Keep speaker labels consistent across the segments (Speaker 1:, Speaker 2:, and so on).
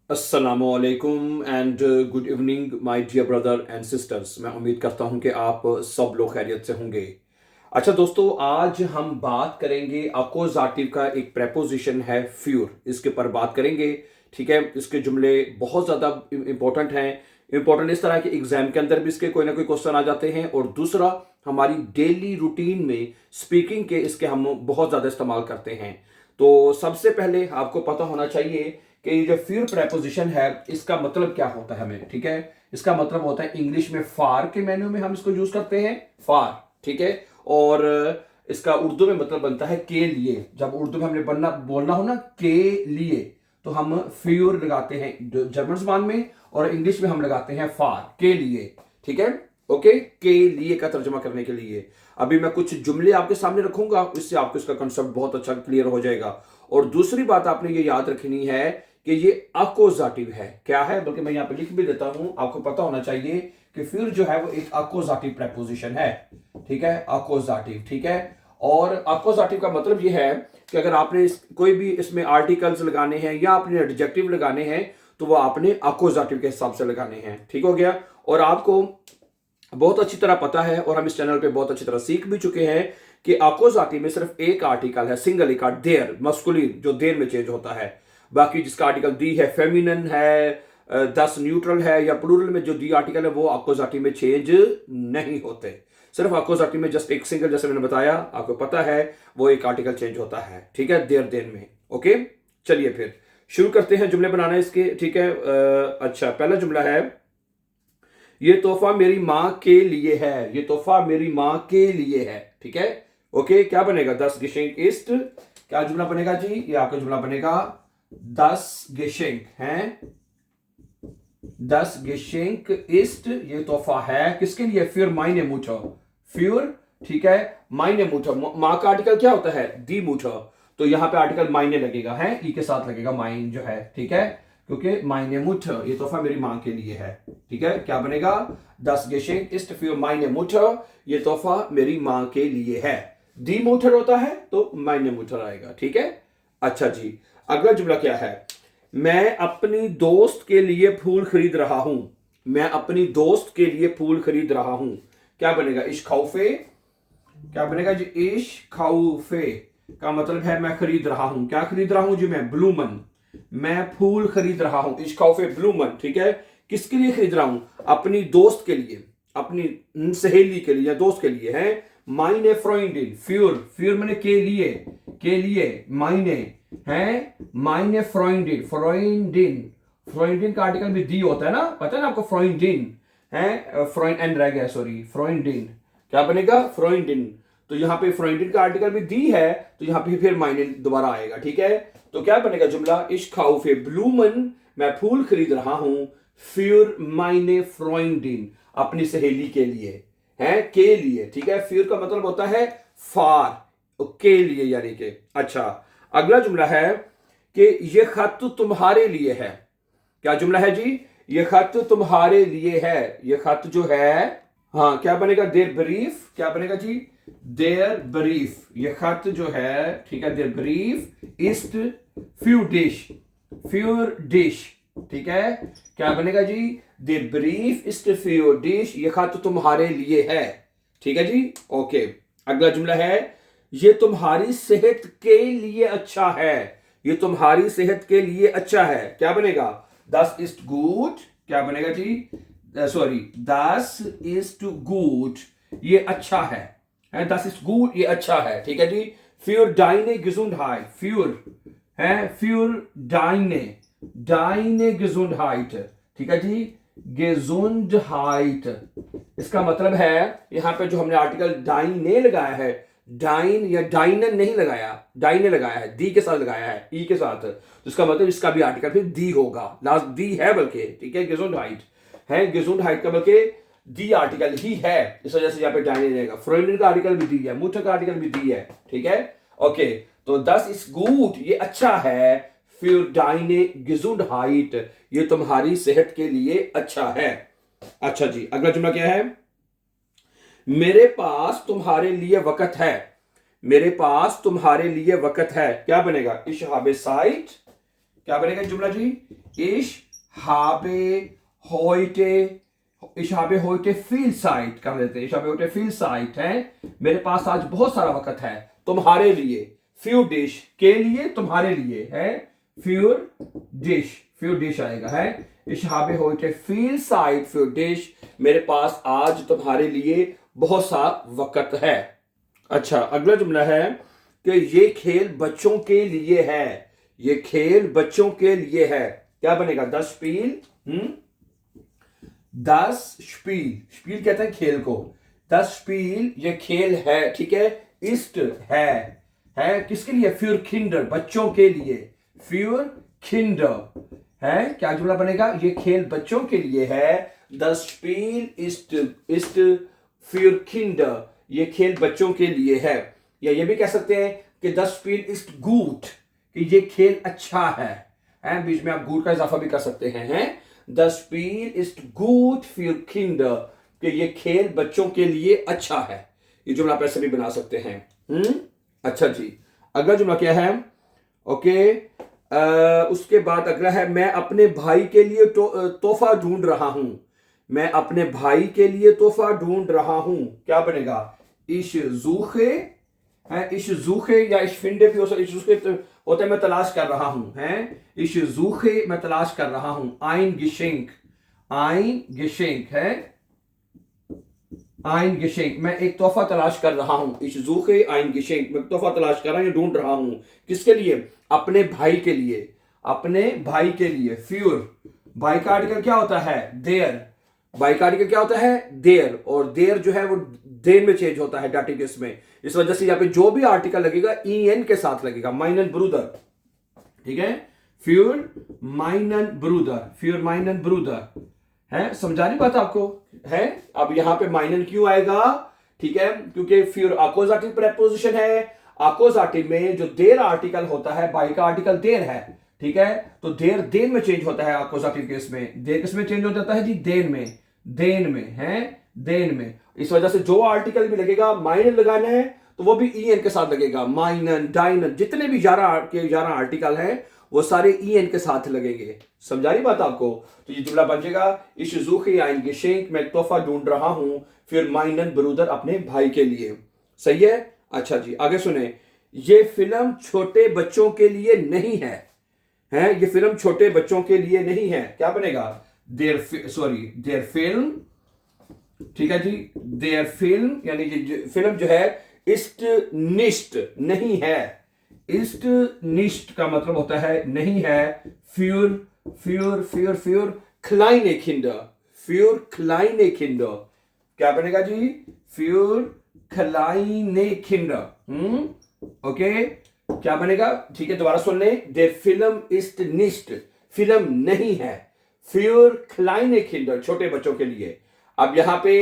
Speaker 1: अस्सलामुअलैकुम and good evening my dear brother and sisters. मैं उम्मीद करता हूं कि आप सब लोग खैरियत से होंगे। अच्छा दोस्तों, आज हम बात करेंगे अकोजाटिव का एक प्रेपोजिशन है फ्यूर, इसके ऊपर बात करेंगे। ठीक है, इसके जुमले बहुत ज़्यादा इंपॉर्टेंट हैं। इंपॉर्टेंट इस तरह के एग्जाम के अंदर भी इसके कोई ना कोई क्वेश्चन आ जाते हैं, और दूसरा हमारी डेली रूटीन में स्पीकिंग के इसके हम बहुत ज़्यादा इस्तेमाल करते हैं। तो सबसे पहले आपको पता होना चाहिए कि ये जो फ्यूर प्रेपोजिशन है इसका मतलब क्या होता है हमें। ठीक है, इसका मतलब होता है इंग्लिश में फार के मेन्यू में हम इसको यूज करते हैं, फार। ठीक है, और इसका उर्दू में मतलब बनता है के लिए। जब उर्दू में हमने बोलना हो ना के लिए, तो हम फ्यूर लगाते हैं जर्मन जबान में, और इंग्लिश में हम लगाते हैं फार के लिए। ठीक है, ओके, के लिए का तर्जुमा करने के लिए। अभी मैं कुछ जुमले आपके सामने रखूंगा, इससे आपको इसका कंसेप्ट बहुत अच्छा क्लियर हो जाएगा। और दूसरी बात आपने ये याद रखनी है कि ये अकोजाटिव है। क्या है, बल्कि मैं यहां पे लिख भी देता हूं, आपको पता होना चाहिए कि फिर जो है वो एक अकोजाटिव प्रेपोजिशन है। ठीक है, अकोजाटिव। ठीक है, और अकोजाटिव का मतलब ये है कि अगर आपने कोई भी इसमें आर्टिकल्स लगाने हैं या अपने एडजेक्टिव लगाने हैं, तो वो आपने अकोजाटिव के हिसाब से लगाने हैं। ठीक हो गया, और आपको बहुत अच्छी तरह पता है, और हम इस चैनल पे बहुत अच्छी तरह सीख भी चुके हैं कि अकोजाटिव में सिर्फ एक आर्टिकल है, सिंगल एक, देयर, मस्कुलिन, जो देर में चेंज होता है। बाकी जिसका आर्टिकल दी है, फेमिनन है, दस न्यूट्रल है, या प्लूरल में जो दी आर्टिकल है वो अकोजाटिव में चेंज नहीं होते। सिर्फ अकोजाटिव में जस्ट एक सिंगल, जैसे मैंने बताया, आपको पता है, वो एक आर्टिकल चेंज होता है। ठीक है, देर देन में। ओके, चलिए फिर शुरू करते हैं जुमले बनाना इसके। ठीक है, अच्छा, पहला जुमला है, ये तोहफा मेरी माँ के लिए है। ये तोहफा मेरी माँ के लिए है। ठीक है, ओके, क्या बनेगा? दस गिशिंग इस्ट। क्या जुमला बनेगा जी? ये आपका जुमला बनेगा दस गिशिंग है, दस गिशिंग इस्ट। ये तोहफा है किसके लिए? फिर मायने मुठो, फ्यूर। ठीक है, मायने मुठो, माँ का आर्टिकल क्या होता है? दी मुठो। तो यहां पे आर्टिकल मायने लगेगा, है ई के साथ लगेगा, माइन जो है। ठीक है, क्योंकि मायने मुठ, ये तोहफा मेरी मां के लिए है। ठीक है, क्या बनेगा? दस गेशिंग इस्ट für मायने मुठ, ये तोहफा मेरी मां के लिए है। दी मुठर होता है तो मायने मुठर आएगा। ठीक है, अच्छा जी, अगला जुमला क्या है? मैं अपनी दोस्त के लिए फूल खरीद रहा हूं। मैं अपनी दोस्त के लिए फूल खरीद रहा हूं। क्या बनेगा? इश खौफे। क्या बनेगा जी? इश खौफे का मतलब है मैं खरीद रहा हूं। क्या खरीद रहा हूं जी? मैं ब्लूमन, मैं फूल खरीद रहा हूं। इश खौफे ब्लूमन। ठीक है, किसके लिए खरीद रहा हूं? अपनी दोस्त के लिए, अपनी सहेली के लिए या दोस्त के लिए है। माइने फ्रोइंडिन, फ्यूर, फ्यूर मैंने के लिए, के लिए माइने है, माइने फ्रोइंडिन, फ्रोइंडिन, फ्रोइंडिन का आर्टिकल भी दी होता है ना, पता है ना आपको? फ्रोइंडिन है, फ्रोइन एंड रह गया, सॉरी, फ्रोइंडिन। क्या बनेगा? फ्रोइंडिन। तो यहां पे फ्रोइंडिन का आर्टिकल भी दी है, तो यहां पे फिर माइने दोबारा आएगा। ठीक है, तो क्या बनेगा जुमला? इश खाउफे ब्लूमन, मैं फूल खरीद रहा हूं, फ्यूर माइने फ्रोइंडिन, अपनी सहेली के लिए, है, के लिए। ठीक है, फ्यूर का मतलब होता है फार, के लिए यानी कि। अच्छा, अगला जुमला है कि ये खत तुम्हारे लिए है। क्या जुमला है जी? ये खत तुम्हारे लिए है। ये खत जो है, हाँ, क्या बनेगा? देर ब्रीफ। क्या बनेगा जी? देर ब्रीफ। ये खत जो है, ठीक है, देर ब्रीफ इस्ट फ्यू डिश, फ्यूर डिश। ठीक है, क्या बनेगा जी? देर ब्रीफ इस्ट फ्यू डिश, ये खत तुम्हारे लिए है। ठीक है जी, ओके। अगला जुमला है, ये तुम्हारी सेहत के लिए अच्छा है। ये तुम्हारी सेहत के लिए अच्छा है। क्या बनेगा? दस इज गुड। क्या बनेगा जी? सॉरी, दस इज टू गुड, ये अच्छा है, दस इज गुड, ये अच्छा है। ठीक है जी, फ्यूर डाइने gesundheit, फ्यूर है, फ्यूर डाइने, डाइने gesundheit। ठीक है जी, gesundheit, इसका मतलब है, यहां पे जो हमने आर्टिकल डाइने लगाया है, डाइन या डाइनन नहीं लगाया, डाइने लगाया है, दी के साथ लगाया है, ई के साथ, तो इसका मतलब इसका भी आर्टिकल फिर दी होगा, लास्ट दी है बल्कि। ठीक है, gesundheit है, gesundheit का बल्कि दी आर्टिकल ही है, इस वजह से यहाँ पे डाइने रहेगा। फ्रोइंडिन का आर्टिकल भी दी है, मुठ का आर्टिकल भी दी है। ठीक है, ओके, तो दस इज गुड, ये अच्छा है, फिर डाइने gesundheit, ये तुम्हारी सेहत के लिए अच्छा है। अच्छा जी, अगला जुमला क्या है? मेरे पास तुम्हारे लिए वक्त है। मेरे पास तुम्हारे लिए वक्त है। क्या बनेगा? इश habe Zeit, क्या बनेगा जुमला जी? ich habe heute viel Zeit कर लेते हैं। ich habe heute viel Zeit है, मेरे पास आज बहुत सारा वक्त है तुम्हारे लिए। für dich के लिए, तुम्हारे लिए है, für dich आएगा है। ich habe heute viel Zeit für dich, मेरे पास आज तुम्हारे लिए बहुत सा वक्त है। अच्छा, अगला जुमला है कि ये खेल बच्चों के लिए है। ये खेल बच्चों के लिए है, क्या बनेगा? das Spiel, das Spiel, Spiel कहते हैं खेल को। das Spiel ये खेल है, ठीक है। ist है किसके लिए? für Kinder, बच्चों के लिए। für Kinder है, क्या जुमला बनेगा? ये खेल बच्चों के लिए है। das Spiel ist für Kinder, ये खेल बच्चों के लिए है। या ये भी कह सकते हैं कि das Spiel ist gut, कि ये खेल अच्छा है। बीच में आप gut का इजाफा भी कर सकते हैं। Das Spiel ist gut für Kinder, कि ये खेल बच्चों के लिए अच्छा है। ये जुमला आप ऐसे भी बना सकते हैं। अच्छा जी, अगला जुमला क्या है? ओके, उसके बाद अगला है मैं अपने भाई के लिए तोहफा ढूंढ रहा हूं। मैं अपने भाई के लिए तोहफा ढूंढ रहा हूं, क्या बनेगा? ich suche या ich finde भी हो सकता है। ich suche होता है मैं तलाश कर रहा हूं, है। ich suche मैं तलाश कर रहा हूं। ein Geschenk है, ein Geschenk मैं एक तोहफा तलाश कर रहा हूं। ich suche ein Geschenk, मैं तोहफा तलाश कर रहा हूं, ढूंढ रहा हूं। किसके लिए? अपने भाई के लिए, अपने भाई के लिए। für, भाई का आर्टिकल क्या होता है? their, भाई का आर्टिकल क्या होता है? their, और their जो है वो देन में चेंज होता है डाटिव केस में। इस वजह से यहाँ पे जो भी आर्टिकल लगेगा en के साथ लगेगा। meinen Bruder, ठीक है। für meinen Bruder है, समझा नहीं बात आपको है। अब यहाँ पे meinen क्यों आएगा? ठीक है, क्योंकि für अकोजाटिव प्रेपोजिशन है। अकोजाटिव में जो देर आर्टिकल होता है, भाई का आर्टिकल देर है, ठीक है, तो देर देन में चेंज होता है। अकोजाटिव केस में देर किस में चेंज हो जाता है जी? देन में है, देन में। इस वजह से जो आर्टिकल भी लगेगा माइनन लगाना है तो वो भी en के साथ लगेगा। माइनन, डाइनन, जितने भी 11 आर्टिकल हैं वो सारे en के साथ लगेंगे। समझा रही बात आपको? तो ये जुमला बन जाएगा ich suche ein Geschenk, मैं तोहफा ढूंढ रहा हूं für meinen Bruder, अपने भाई के लिए। सही है। अच्छा जी, आगे सुने। ये फिल्म छोटे बच्चों के लिए नहीं है, ये फिल्म छोटे बच्चों के लिए नहीं है, क्या बनेगा? देयर फिल्म, ठीक है जी। देयर फिल्म यानी ये फिल्म जो है ist nicht नहीं है। ist nicht का मतलब होता है नहीं है। für kleine Kinder, für kleine Kinder, क्या बनेगा जी? für kleine Kinder, ओके, क्या बनेगा? ठीक है, दोबारा सुन लें। der Film ist nicht, film नहीं है। für kleine Kinder, छोटे बच्चों के लिए। अब यहां पे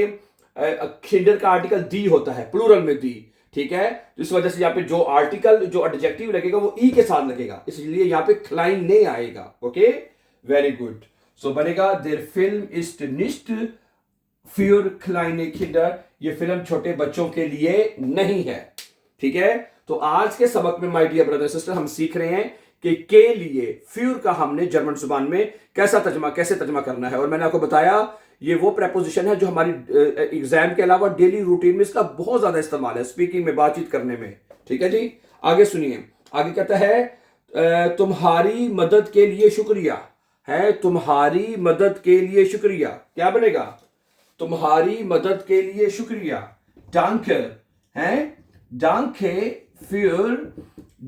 Speaker 1: किंडर का आर्टिकल दी होता है, प्लूरल में दी, ठीक है। इस वजह से यहाँ पे जो आर्टिकल, जो एडजेक्टिव लगेगा वो ई के साथ लगेगा, इसलिए यहाँ पे क्लाइन नहीं आएगा। Okay, very good. सो बनेगा देयर फिल्म इस्ट निस्ट für kleine Kinder, ये फिल्म छोटे बच्चों के लिए नहीं है, ठीक है। तो आज के सबक में माय डियर ब्रदर सिस्टर हम सीख रहे हैं कि के लिए für का हमने जर्मन जुबान में कैसे तर्जमा करना है। और मैंने आपको बताया ये वो प्रेपोजिशन है जो हमारी एग्जाम के अलावा डेली रूटीन में इसका बहुत ज्यादा इस्तेमाल है, स्पीकिंग में, बातचीत करने में, ठीक है जी। आगे सुनिए, आगे कहता है तुम्हारी मदद के लिए शुक्रिया, है तुम्हारी मदद के लिए शुक्रिया, क्या बनेगा? तुम्हारी मदद के लिए शुक्रिया। danke है, danke für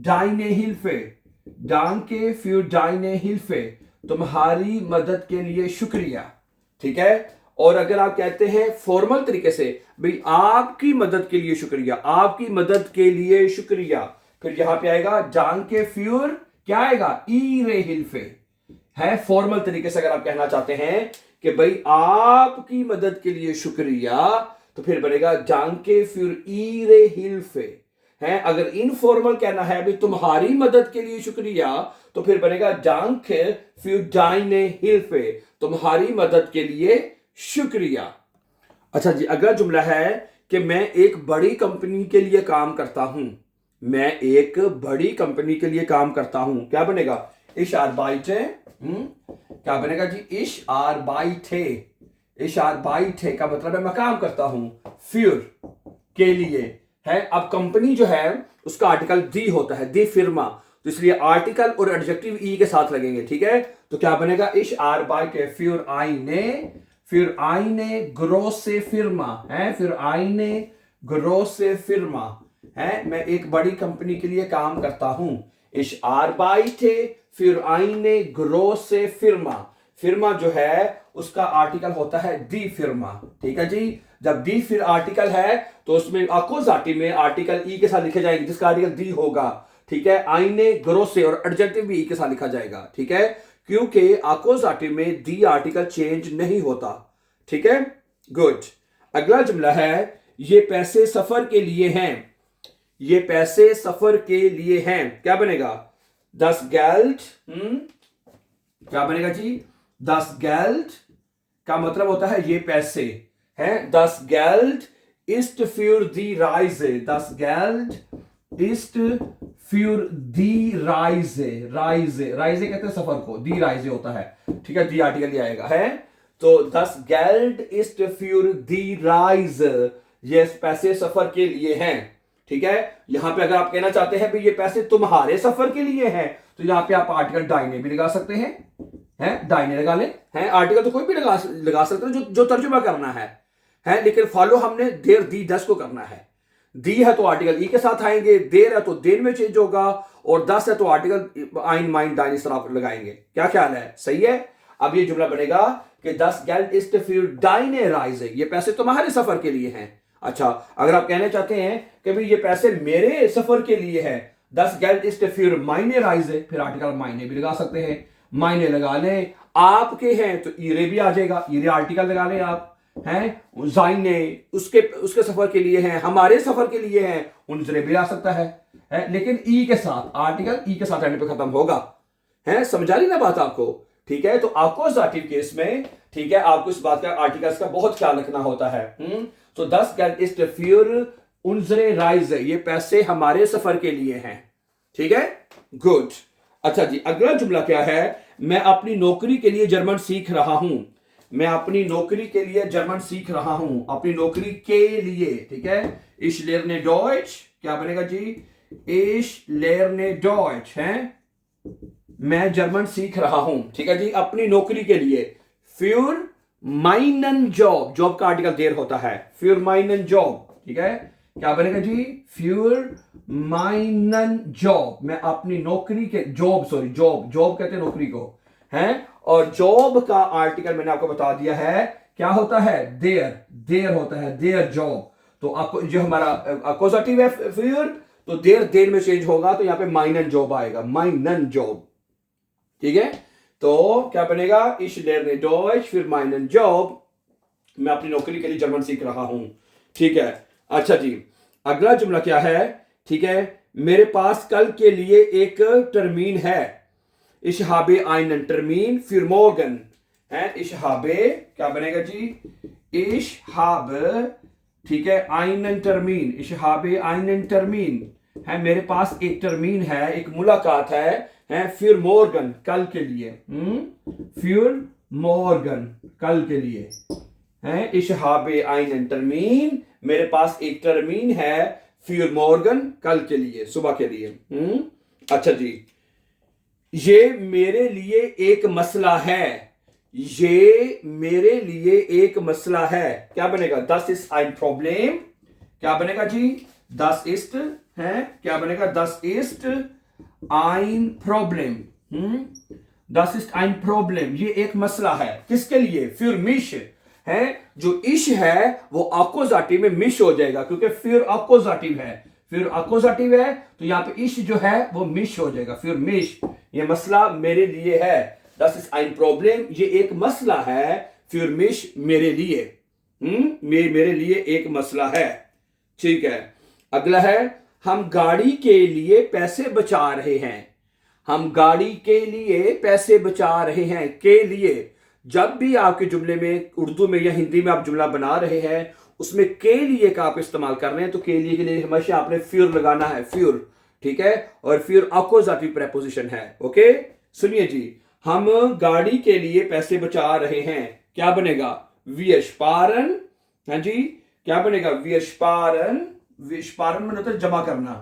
Speaker 1: deine Hilfe, danke für deine Hilfe, तुम्हारी मदद के लिए शुक्रिया, ठीक है। और अगर आप कहते हैं फॉर्मल तरीके से, भाई आपकी मदद के लिए शुक्रिया, आपकी मदद के लिए शुक्रिया, फिर यहां पे आएगा danke für, क्या आएगा? ihre Hilfe है। फॉर्मल तरीके से अगर आप कहना चाहते हैं कि भाई आपकी मदद के लिए शुक्रिया, तो फिर बनेगा danke für ihre Hilfe है। अगर इनफॉर्मल कहना है भाई तुम्हारी मदद के लिए शुक्रिया, तो फिर बनेगा danke für deine Hilfe, तुम्हारी मदद के लिए शुक्रिया। अच्छा जी, अगला जुमला है कि मैं एक बड़ी कंपनी के लिए काम करता हूं। मैं एक बड़ी कंपनी के लिए काम करता हूं, क्या बनेगा? ich arbeite, क्या बनेगा जी? ich arbeite, ich arbeite का मतलब है मैं काम करता हूं, für के लिए है। अब कंपनी जो है उसका आर्टिकल दी होता है, दी फिर्मा, तो इसलिए आर्टिकल और एडजेक्टिव ई के साथ लगेंगे, ठीक है। तो क्या बनेगा? ich arbeite für eine große Firma है, für eine große Firma है, मैं एक बड़ी कंपनी के लिए काम करता हूं। ich arbeite für eine große Firma, फिर्मा जो है उसका आर्टिकल होता है दी फिर्मा, ठीक है जी। जब दी फिर आर्टिकल है तो उसमें अकोजाटिव में आर्टिकल ई के साथ लिखे जाएंगे, जिसका आर्टिकल दी होगा, ठीक है। आईने ग्रोसे और एडजेक्टिव भी ई के साथ लिखा जाएगा, ठीक है, क्योंकि अकोजाटिव में दी आर्टिकल चेंज नहीं होता, ठीक है। गुड। अगला जुमला है, ये पैसे सफर के लिए हैं, ये पैसे सफर के लिए हैं, क्या बनेगा? das Geld, क्या बनेगा जी? das Geld का मतलब होता है ये पैसे है। das Geld ist für die Reise, das Geld ist für die Reise, Reise कहते हैं सफर को, die Reise होता है, ठीक है, die आर्टिकल ही आएगा है। तो das Geld ist für die Reise, ये पैसे सफर के लिए हैं, ठीक है। यहां पे अगर आप कहना चाहते हैं भी ये पैसे तुम्हारे सफर के लिए हैं, तो यहां पे आप आर्टिकल डाइने भी लगा सकते हैं, डाइने लगा ले, हैं आर्टिकल तो कोई भी लगा सकते हैं जो तर्जुमा करना है, लेकिन फॉलो हमने देर दी दस को करना है। दी है तो आर्टिकल ई के साथ आएंगे, देर है तो देर में चेंज होगा, और दस है तो आर्टिकल आइन माइन डाइन इस तरह लगाएंगे। क्या ख्याल है? सही है। अब ये जुमला बनेगा कि दस गेल्ड इस्ट फिर डाइने राइजे, ये पैसे तुम्हारे सफर के लिए हैं। अच्छा, अगर आप कहना चाहते हैं कि भाई ये पैसे मेरे सफर के लिए हैं, दस गेल्ड इस्ट फिर मायने राइजे, फिर आर्टिकल मायने भी लगा सकते हैं, मायने लगा लें। आपके हैं तो ईरे भी आ जाएगा, ईरे आर्टिकल लगा लें आप, हैं जाइने उसके सफर के लिए हैं, हमारे सफर के लिए हैं, उनजरे भी आ सकता है, लेकिन ई के साथ, आर्टिकल ई के साथ रहने पे खत्म होगा, है समझा रही ना बात आपको? ठीक है, तो अकोजाटिव केस में, ठीक है, आपको इस बात का आर्टिकल्स का बहुत ख्याल रखना होता है। तो 10 गेल्ड इस्ट फिर उनजरे राइजे, ये पैसे हमारे सफर के लिए हैं, ठीक है, गुड। अच्छा जी, अगला जुमला क्या है? मैं अपनी नौकरी के लिए जर्मन सीख रहा हूं, मैं अपनी नौकरी के लिए जर्मन सीख रहा हूं, अपनी नौकरी के लिए, ठीक है। Ich lerne Deutsch, क्या बनेगा जी? Ich lerne Deutsch, है, मैं जर्मन सीख रहा हूं, ठीक है जी, अपनी नौकरी के लिए। Für meinen Job, जॉब का आर्टिकल देर होता है, Für meinen Job, ठीक है, क्या बनेगा जी? Für meinen Job, मैं अपनी नौकरी के, जॉब कहते हैं नौकरी को, है, और जॉब का आर्टिकल मैंने आपको बता दिया है क्या होता है, देर होता है, देर जॉब। तो आपको जो हमारा अकोजाटिव है फिर, तो देर में चेंज होगा, तो यहां पे माइनन जॉब आएगा, माइनन जॉब, ठीक है। तो क्या बनेगा? Ich lerne Deutsch für meinen Job, मैं अपनी नौकरी के लिए जर्मन सीख रहा हूं, ठीक है। अच्छा जी, अगला जुमला क्या है? ठीक है, मेरे पास कल के लिए एक टर्मीन है। Ich habe einen Termin für morgen, है, ich habe, क्या बनेगा जी? Ich habe, ठीक है, einen Termin, ich habe einen Termin, है, मेरे पास एक टर्मीन है, एक मुलाकात है, für morgen, कल के लिए, für morgen, कल के लिए, है, ich habe einen Termin, मेरे पास एक टर्मीन है, für morgen, कल के लिए, सुबह के लिए। अच्छा जी, ये मेरे लिए एक मसला है, ये मेरे लिए एक मसला है, क्या बनेगा? Das ist ein Problem, क्या बनेगा जी? Das ist, है, क्या बनेगा? Das ist ein Problem, Das ist ein Problem, ये एक मसला है, किसके लिए? Für mich, है, जो इश है वो अकोजाटिव में मिश हो जाएगा, क्योंकि फिर अकोजाटिव है, फिर अकोजाटिव है, तो यहां पे इश जो है वो मिश हो जाएगा, फिर मिश, ये मसला मेरे लिए है, das ist ein Problem, ये एक मसला है, für mich, मेरे लिए, मेरे लिए एक मसला है, ठीक है। अगला है, हम गाड़ी के लिए पैसे बचा रहे हैं, हम गाड़ी के लिए पैसे बचा रहे हैं, के लिए, जब भी आपके जुमले में उर्दू में या हिंदी में आप जुमला बना रहे हैं, उसमें के लिए का आप इस्तेमाल कर रहे हैं, तो के लिए के लिए हमेशा आपने फिर लगाना है, फिर, ठीक है, और फिर अकोजाटिव प्रेपोजिशन है, ओके, सुनिए जी, हम गाड़ी के लिए पैसे बचा रहे हैं, क्या बनेगा? wir sparen। हाँ जी, क्या बनेगा? wir sparen। sparen मतलब होता है जमा करना।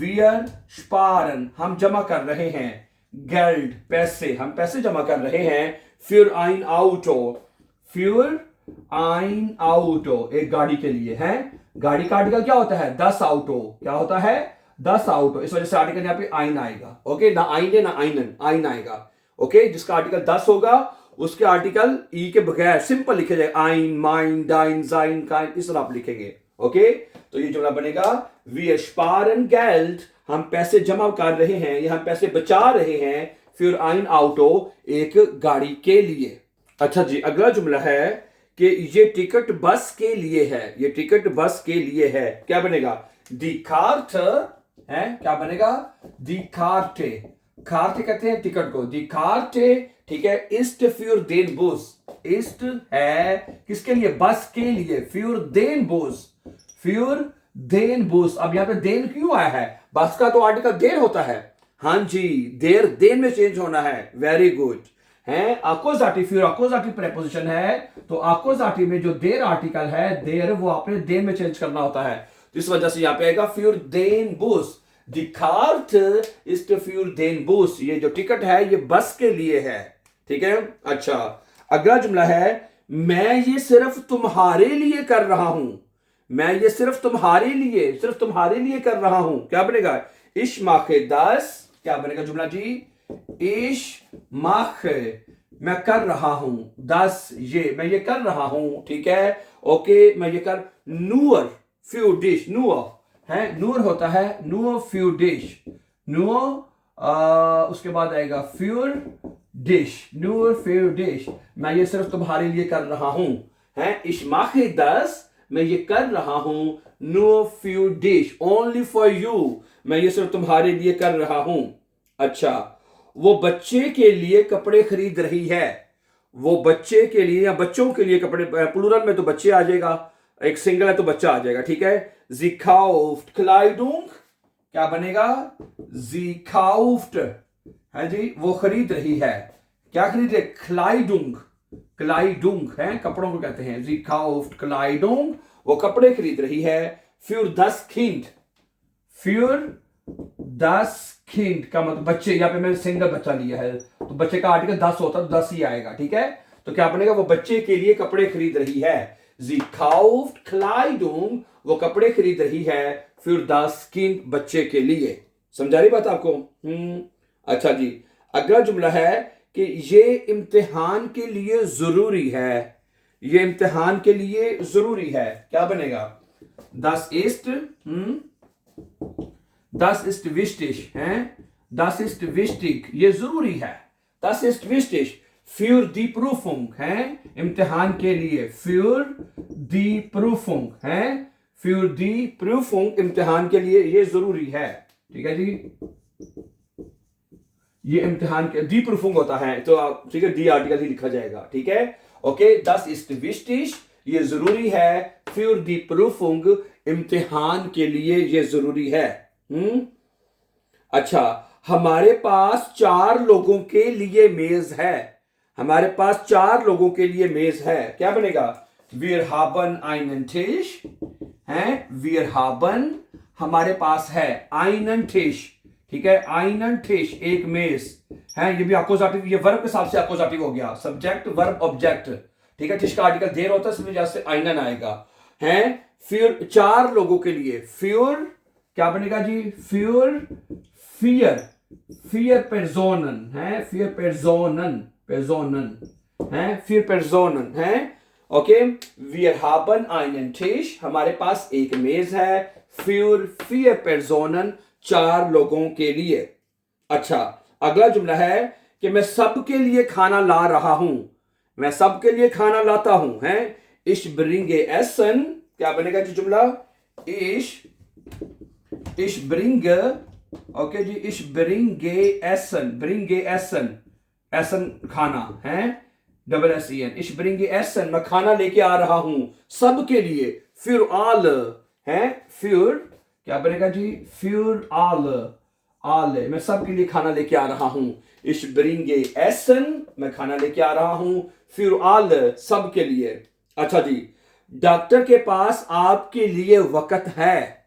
Speaker 1: wir sparen हम जमा कर रहे हैं। Geld पैसे, हम पैसे जमा कर रहे हैं। für ein Auto, für ein Auto एक गाड़ी के लिए है। गाड़ी का आर्टिकल क्या होता है? das Auto। क्या होता है? das Auto। इस वजह से आर्टिकल यहाँ पे ein आएगा। ओके, ना eine ना einen, ein आएगा। ओके, जिसका आर्टिकल das होगा उसके आर्टिकल ई के बगैर सिंपल लिखे जाएगा, ein, mein, dein, sein, kein, इस तरह आप लिखेंगे। ओके, तो ये जुमला बनेगा wir sparen Geld, हम पैसे जमा कर रहे हैं या हम पैसे बचा रहे हैं für ein Auto एक गाड़ी के लिए। अच्छा जी, अगला जुमला है कि ये टिकट बस के लिए है। ये टिकट बस के लिए है, क्या बनेगा? die Karte है, क्या बनेगा? die Karte। Karte कहते हैं टिकट को, die Karte, ठीक है। ist für den Bus, ist है किसके लिए? बस के लिए, für den Bus, für den Bus। अब यहां पे den क्यों आया है? बस का तो आर्टिकल देर होता है। हाँ जी, देर देन में चेंज होना है। वेरी गुड है। अकोजाटिव, फिर अकोजाटिव प्रेपोजिशन है, तो अकोजाटिव में जो देर आर्टिकल है, देर वो आपने देन में चेंज करना होता है। तो इस वजह से यहां पे आएगा für den Bus। Die Karte ist für den Bus। ये जो टिकट है ये बस के लिए है, ठीक है। अच्छा, अगला जुमला है, मैं ये सिर्फ तुम्हारे लिए कर रहा हूं। मैं ये सिर्फ तुम्हारे लिए कर रहा हूं, क्या बनेगा? ich mache das, क्या बनेगा जुमला जी? ich mache, मैं कर रहा हूं, das ये, मैं ये कर रहा हूं, ठीक है। ओके, मैं ये कर, nur für dich, nur है, nur होता है, nur für dich, nur उसके बाद आएगा für dich, nur für dich, मैं ये सिर्फ तुम्हारे लिए कर रहा हूं, है। ich mache das, मैं ये कर रहा हूं, nur für dich, only for you, मैं ये सिर्फ तुम्हारे लिए कर रहा हूं। अच्छा, वो बच्चे के लिए कपड़े खरीद रही है। वो बच्चे के लिए या बच्चों के लिए कपड़े, प्लूरल में तो बच्चे आ जाएगा, एक सिंगल है तो बच्चा आ जाएगा, ठीक है। sie kauft Kleidung, क्या बनेगा? sie kauft, है जी, वो खरीद रही है, क्या खरीद रही? Kleidung, Kleidung है, कपड़ों को कहते हैं। sie kauft Kleidung, वो कपड़े खरीद रही है। für das Kind, für das Kind का मतलब बच्चे, यहाँ पे मैंने सिंगल बच्चा लिया है तो बच्चे का आर्टिकल 10 होता है तो 10 ही आएगा, ठीक है। तो क्या बनेगा? वो बच्चे के लिए कपड़े खरीद रही है। sie kauft Kleidung, वो कपड़े खरीद रही है für das Kind, बच्चे के लिए। समझा रही बात आपको? अच्छा जी, अगला जुमला है कि ये इम्तिहान के लिए जरूरी है। ये इम्तिहान के लिए जरूरी है, क्या बनेगा? das ist, das ist wichtig है, das ist wichtig, ये जरूरी है। das ist wichtig für die Prüfung है, इम्तिहान के लिए, für die Prüfung है, für die Prüfung, इम्तिहान के लिए ये जरूरी है, ठीक है जी। ये इम्तिहान के die Prüfung होता है तो आप, ठीक है, die आर्टिकल ही लिखा जाएगा, ठीक है। ओके, das ist wichtig, ये जरूरी है, für die Prüfung, इम्तिहान के लिए ये जरूरी है। अच्छा, हमारे पास 4 लोगों के लिए मेज है। हमारे पास 4 लोगों के लिए मेज है, क्या बनेगा? wir haben einen Tisch है, wir haben, हमारे पास है, einen Tisch, ठीक है, einen Tisch, एक मेज है। ये भी अकोजाटिव, ये वर्ब के हिसाब से अकोजाटिव हो गया, सब्जेक्ट वर्ब ऑब्जेक्ट, ठीक है। टिश का आर्टिकल देर होता है, इसमें जैसे einen आएगा, है। फिर 4 लोगों के लिए, für, क्या बनेगा जी? für vier Personen है, vier Personen, Personen है, vier Personen है। Okay, wir haben einen Tisch, हमारे पास एक मेज है, für vier Personen, 4 लोगों के लिए। अच्छा, अगला जुमला है कि मैं सबके लिए खाना ला रहा हूं। मैं सबके लिए खाना लाता हूं, है। ich bringe Essen, क्या बनेगा जी जुमला? ich bringe, ओके जी, ich bringe Essen, bringe Essen, Essen खाना है, SSEN, ich bringe Essen, मैं खाना लेके आ रहा हूं सबके लिए, für alle है, für, क्या बनेगा जी? für alle, alle, मैं सबके लिए खाना लेके आ रहा हूं. Ich bringe Essen, मैं खाना लेके आ रहा हूं. Für alle, सबके लिए. अच्छा जी, डॉक्टर के पास आपके लिए वक्त है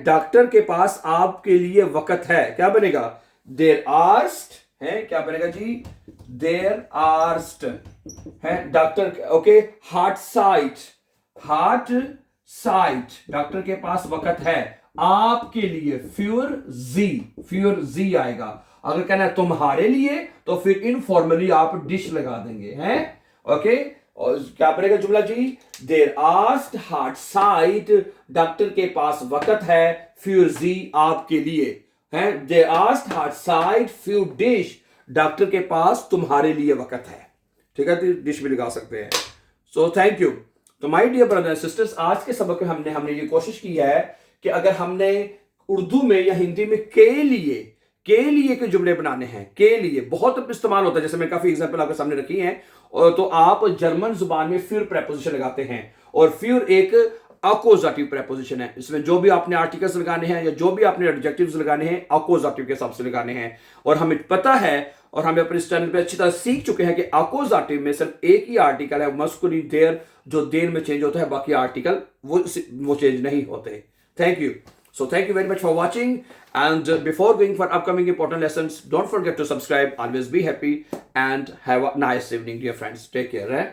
Speaker 1: डॉक्टर के पास आपके लिए वक्त है. क्या बनेगा? देर आर्स्ट है. क्या बनेगा जी? देर आर्स्ट है डॉक्टर. ओके, हार्ट साइट डॉक्टर के पास वक्त है आपके लिए. फ्यूर जी आएगा. अगर कहना है तुम्हारे लिए तो फिर इनफॉर्मली आप डिश लगा देंगे हैं. ओके, और क्या बनेगा जुमला जी? देर आस्ट हार्ट साइट, डॉक्टर के पास वक्त है. फ्यूर जी आपके लिए है. देर आस्ट हार्ट साइट फ्यू डिश, डॉक्टर के पास तुम्हारे लिए वक्त है. ठीक है, तो डिश भी लगा सकते हैं. So thank you. तो my dear brother and sisters, आज के सबक में हमने ये कोशिश की है कि अगर हमने उर्दू में या हिंदी में के लिए के जुमले बनाने हैं. के लिए बहुत इस्तेमाल होता है, जैसे मैं काफी एग्जांपल आपके सामने रखी हैं. और तो आप जर्मन जुबान में फिर प्रेपोजिशन लगाते हैं, और फिर एक अकोजाटिव प्रेपोजिशन है. इसमें जो भी आपने आर्टिकल्स लगाने हैं या जो भी आपने एडजेक्टिव्स लगाने हैं, अकोजाटिव के हिसाब से लगाने हैं. और हमें पता है और हमें अपने चैनल पे अच्छी तरह सीख चुके हैं कि अकोजाटिव में सिर्फ एक ही आर्टिकल है, मस्कुलिन देयर, जो देर में चेंज होता है. बाकी आर्टिकल वो चेंज नहीं होते. Thank you. So thank you very much for watching, and before going for upcoming important lessons, don't forget to subscribe. Always be happy and have a nice evening, dear friends. Take care.